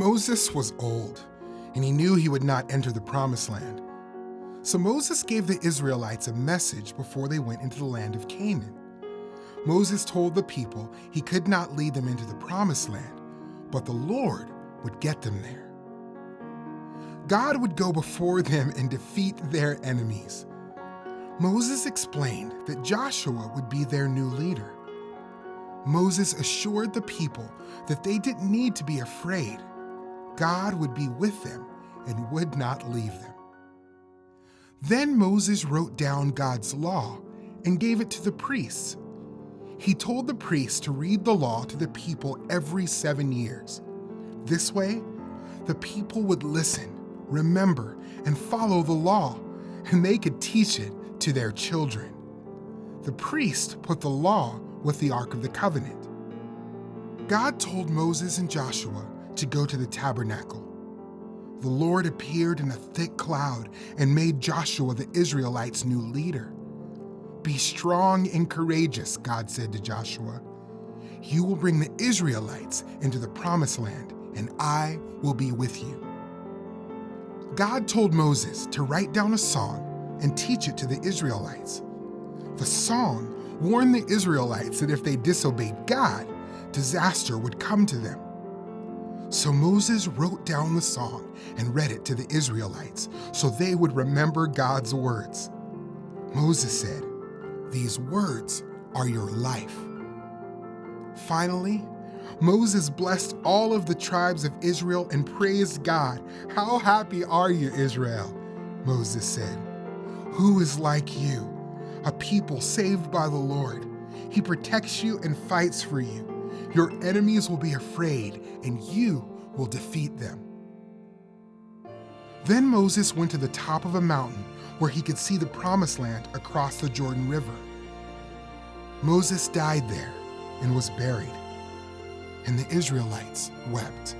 Moses was old, and he knew he would not enter the promised land. So Moses gave the Israelites a message before they went into the land of Canaan. Moses told the people he could not lead them into the promised land, but the Lord would get them there. God would go before them and defeat their enemies. Moses explained that Joshua would be their new leader. Moses assured the people that they didn't need to be afraid. God would be with them and would not leave them. Then Moses wrote down God's law and gave it to the priests. He told the priests to read the law to the people every 7 years. This way, the people would listen, remember, and follow the law, and they could teach it to their children. The priest put the law with the Ark of the Covenant. God told Moses and Joshua to go to the tabernacle. The Lord appeared in a thick cloud and made Joshua the Israelites' new leader. "Be strong and courageous," God said to Joshua. "You will bring the Israelites into the promised land, and I will be with you." God told Moses to write down a song and teach it to the Israelites. The song warned the Israelites that if they disobeyed God, disaster would come to them. So Moses wrote down the song and read it to the Israelites so they would remember God's words. Moses said, "These words are your life." Finally, Moses blessed all of the tribes of Israel and praised God. "How happy are you, Israel?" Moses said. "Who is like you, a people saved by the Lord? He protects you and fights for you. Your enemies will be afraid, and you will defeat them." Then Moses went to the top of a mountain where he could see the promised land across the Jordan River. Moses died there and was buried, and the Israelites wept.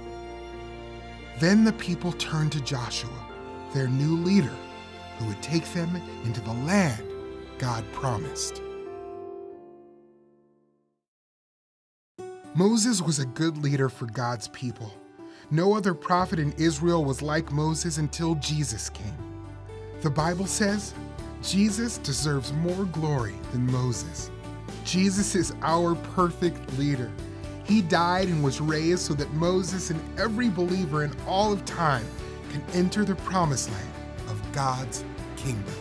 Then the people turned to Joshua, their new leader, who would take them into the land God promised. Moses was a good leader for God's people. No other prophet in Israel was like Moses until Jesus came. The Bible says Jesus deserves more glory than Moses. Jesus is our perfect leader. He died and was raised so that Moses and every believer in all of time can enter the promised land of God's kingdom.